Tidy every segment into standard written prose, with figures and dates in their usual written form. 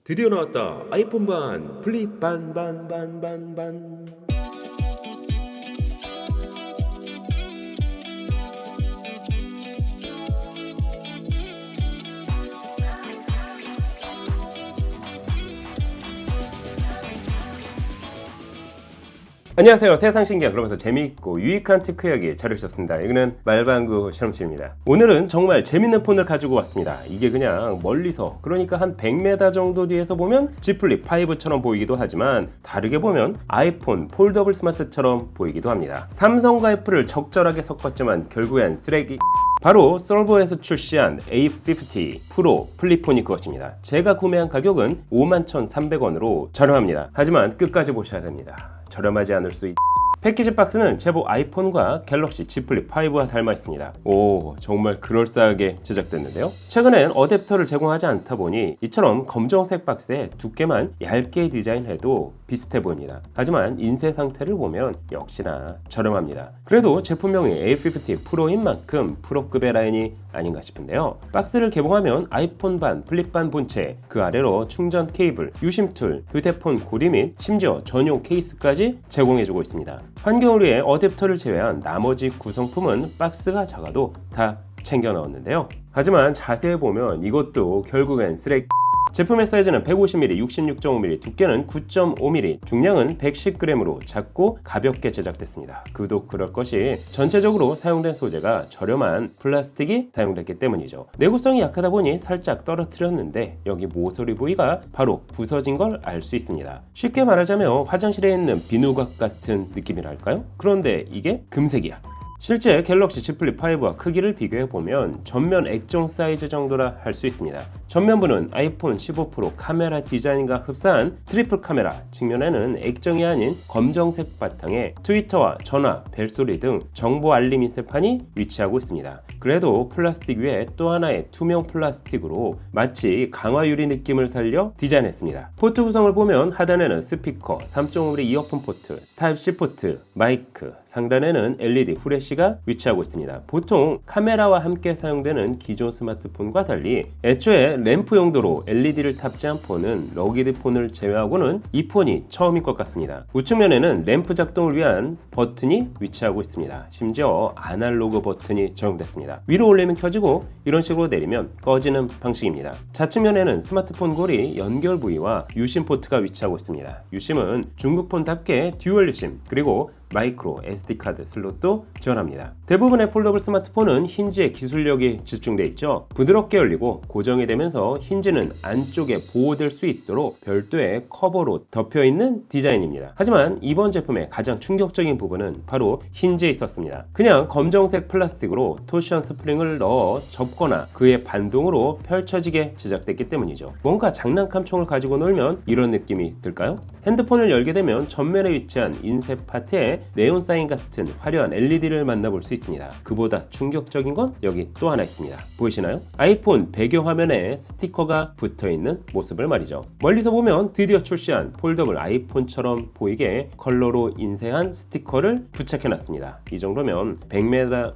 드디어 나왔다. 아이폰 반 플립 반. 안녕하세요. 세상 신기한 그러면서 재미있고 유익한 테크 이야기 자료주셨습니다. 여기는 말방구 실험실입니다. 오늘은 정말 재밌는 폰을 가지고 왔습니다. 이게 그냥 멀리서 그러니까 한 100m 정도 뒤에서 보면 Z 플립 5처럼 보이기도 하지만 다르게 보면 아이폰 폴더블 스마트처럼 보이기도 합니다. 삼성과 애플을 적절하게 섞었지만 결국엔 쓰레기. 바로 솔버에서 출시한 A50 프로 플립폰이 그것입니다. 제가 구매한 가격은 51,300원으로 저렴합니다. 하지만 끝까지 보셔야 됩니다. 저렴하지 않을 수 있... 패키지 박스는 제법 아이폰과 갤럭시 Z 플립 5와 닮아 있습니다. 오, 정말 그럴싸하게 제작됐는데요. 최근엔 어댑터를 제공하지 않다 보니 이처럼 검정색 박스에 두께만 얇게 디자인해도 비슷해 보입니다. 하지만 인쇄 상태를 보면 역시나 저렴합니다. 그래도 제품명이 A50 프로인 만큼 프로급의 라인이 아닌가 싶은데요. 박스를 개봉하면 아이폰 반, 플립 반 본체, 그 아래로 충전 케이블, 유심 툴, 휴대폰 고리 및 심지어 전용 케이스까지 제공해주고 있습니다. 환경을 위해 어댑터를 제외한 나머지 구성품은 박스가 작아도 다 챙겨 넣었는데요. 하지만 자세히 보면 이것도 결국엔 쓰레기. 제품의 사이즈는 150mm, 66.5mm, 두께는 9.5mm, 중량은 110g으로 작고 가볍게 제작됐습니다. 그도 그럴 것이 전체적으로 사용된 소재가 저렴한 플라스틱이 사용됐기 때문이죠. 내구성이 약하다 보니 살짝 떨어뜨렸는데 여기 모서리 부위가 바로 부서진 걸 알 수 있습니다. 쉽게 말하자면 화장실에 있는 비누곽 같은 느낌이랄까요? 그런데 이게 금색이야. 실제 갤럭시 Z 플립 5와 크기를 비교해보면 전면 액정 사이즈 정도라 할 수 있습니다. 전면부는 아이폰 15 프로 카메라 디자인과 흡사한 트리플 카메라, 측면에는 액정이 아닌 검정색 바탕에 트위터와 전화, 벨소리 등 정보 알림 인쇄판이 위치하고 있습니다. 그래도 플라스틱 위에 또 하나의 투명 플라스틱으로 마치 강화 유리 느낌을 살려 디자인했습니다. 포트 구성을 보면 하단에는 스피커, 3.5mm 이어폰 포트, 타입C 포트, 마이크, 상단에는 LED 후레쉬가 위치하고 있습니다. 보통 카메라와 함께 사용되는 기존 스마트폰과 달리 애초에 램프 용도로 LED를 탑재한 폰은 러기드 폰을 제외하고는 이 폰이 처음일 것 같습니다. 우측면에는 램프 작동을 위한 버튼이 위치하고 있습니다. 심지어 아날로그 버튼이 적용됐습니다. 위로 올리면 켜지고 이런 식으로 내리면 꺼지는 방식입니다. 좌측면에는 스마트폰 고리 연결 부위와 유심 포트가 위치하고 있습니다. 유심은 중국폰답게 듀얼 유심 그리고 마이크로 SD카드 슬롯도 지원합니다. 대부분의 폴더블 스마트폰은 힌지에 기술력이 집중되어 있죠. 부드럽게 열리고 고정이 되면서 힌지는 안쪽에 보호될 수 있도록 별도의 커버로 덮여있는 디자인입니다. 하지만 이번 제품의 가장 충격적인 부분은 바로 힌지에 있었습니다. 그냥 검정색 플라스틱으로 토션 스프링을 넣어 접거나 그의 반동으로 펼쳐지게 제작됐기 때문이죠. 뭔가 장난감총을 가지고 놀면 이런 느낌이 들까요? 핸드폰을 열게 되면 전면에 위치한 인쇄 파트에 네온 사인 같은 화려한 LED를 만나볼 수 있습니다. 그보다 충격적인 건 여기 또 하나 있습니다. 보이시나요? 아이폰 배경화면에 스티커가 붙어있는 모습을 말이죠. 멀리서 보면 드디어 출시한 폴더블 아이폰처럼 보이게 컬러로 인쇄한 스티커를 부착해놨습니다. 이 정도면 100m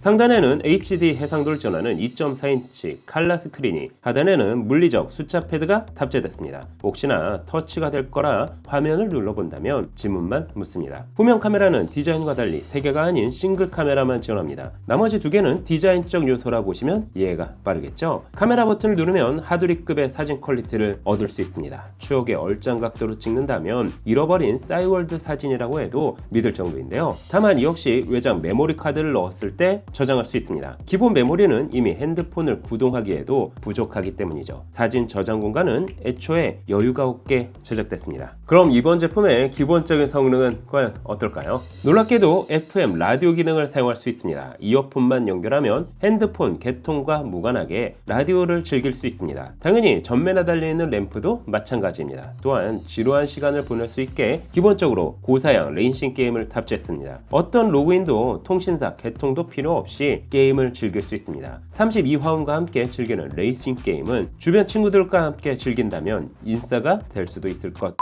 상단에는 HD 해상도를 지원하는 2.4인치 칼라 스크린이, 하단에는 물리적 숫자 패드가 탑재됐습니다. 혹시나 터치가 될 거라 화면을 눌러본다면 지문만 묻습니다. 후면 카메라는 디자인과 달리 3개가 아닌 싱글 카메라만 지원합니다. 나머지 2개는 디자인적 요소라 보시면 이해가 빠르겠죠? 카메라 버튼을 누르면 하두리급의 사진 퀄리티를 얻을 수 있습니다. 추억의 얼짱 각도로 찍는다면 잃어버린 싸이월드 사진이라고 해도 믿을 정도인데요. 다만 이 역시 외장 메모리 카드를 넣었을 때 저장할 수 있습니다. 기본 메모리는 이미 핸드폰을 구동하기에도 부족하기 때문이죠. 사진 저장 공간은 애초에 여유가 없게 제작됐습니다. 그럼 이번 제품의 기본적인 성능은 과연 어떨까요? 놀랍게도 FM 라디오 기능을 사용할 수 있습니다. 이어폰만 연결하면 핸드폰 개통과 무관하게 라디오를 즐길 수 있습니다. 당연히 전면에 달려있는 램프도 마찬가지입니다. 또한 지루한 시간을 보낼 수 있게 기본적으로 고사양 레이싱 게임을 탑재했습니다. 어떤 로그인도 통신사 개통도 필요 없이 게임을 즐길 수 있습니다. 32화음과 함께 즐기는 레이싱 게임은 주변 친구들과 함께 즐긴다면 인싸가 될 수도 있을 것.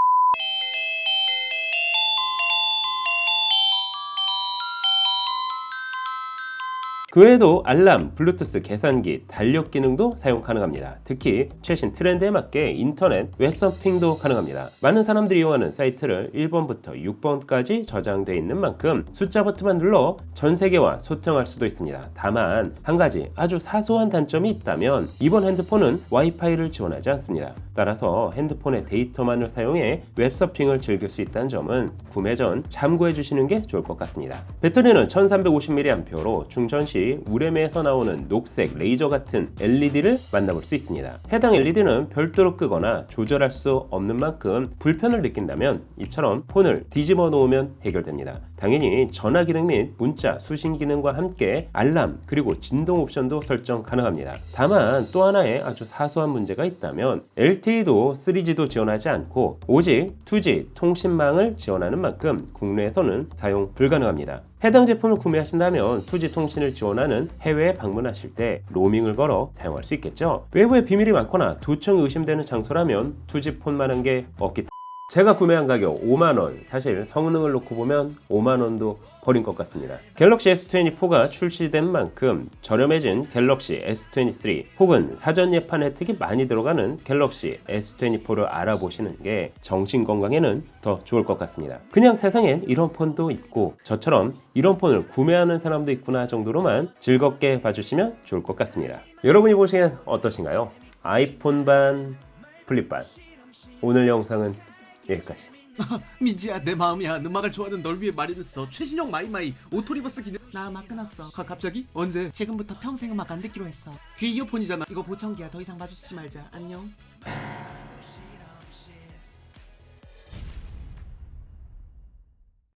그 외에도 알람, 블루투스 계산기, 달력 기능도 사용 가능합니다. 특히 최신 트렌드에 맞게 인터넷, 웹서핑도 가능합니다. 많은 사람들이 이용하는 사이트를 1번부터 6번까지 저장되어 있는 만큼 숫자 버튼만 눌러 전 세계와 소통할 수도 있습니다. 다만 한 가지 아주 사소한 단점이 있다면 이번 핸드폰은 와이파이를 지원하지 않습니다. 따라서 핸드폰의 데이터만을 사용해 웹서핑을 즐길 수 있다는 점은 구매 전 참고해 주시는 게 좋을 것 같습니다. 배터리는 1350mAh로 충전 시 우레메에서 나오는 녹색 레이저 같은 LED를 만나볼 수 있습니다. 해당 LED는 별도로 끄거나 조절할 수 없는 만큼 불편을 느낀다면 이처럼 폰을 뒤집어 놓으면 해결됩니다. 당연히 전화 기능 및 문자, 수신 기능과 함께 알람 그리고 진동 옵션도 설정 가능합니다. 다만 또 하나의 아주 사소한 문제가 있다면 LTE도 3G도 지원하지 않고 오직 2G 통신망을 지원하는 만큼 국내에서는 사용 불가능합니다. 해당 제품을 구매하신다면 2G 통신을 지원하는 해외에 방문하실 때 로밍을 걸어 사용할 수 있겠죠. 외부에 비밀이 많거나 도청이 의심되는 장소라면 2G 폰만한 게 없기 때문에 제가 구매한 가격 5만원, 사실 성능을 놓고 보면 5만원도 버린 것 같습니다. 갤럭시 S24가 출시된 만큼 저렴해진 갤럭시 S23 혹은 사전 예판 혜택이 많이 들어가는 갤럭시 S24를 알아보시는 게 정신건강에는 더 좋을 것 같습니다. 그냥 세상엔 이런 폰도 있고 저처럼 이런 폰을 구매하는 사람도 있구나 정도로만 즐겁게 봐주시면 좋을 것 같습니다. 여러분이 보시기엔 어떠신가요? 아이폰 반, 플립 반. 오늘 영상은 여기까지. 민지야 내 마음이야. 음악을 좋아하는 널 위해 마련했어. 최신형 마이마이 오토리버스 기능. 나 음악 끊었어. 갑자기? 언제? 지금부터 평생 음악 안 듣기로 했어. 귀 이어폰이잖아. 이거 보청기야. 더 이상 마주치지 말자. 안녕.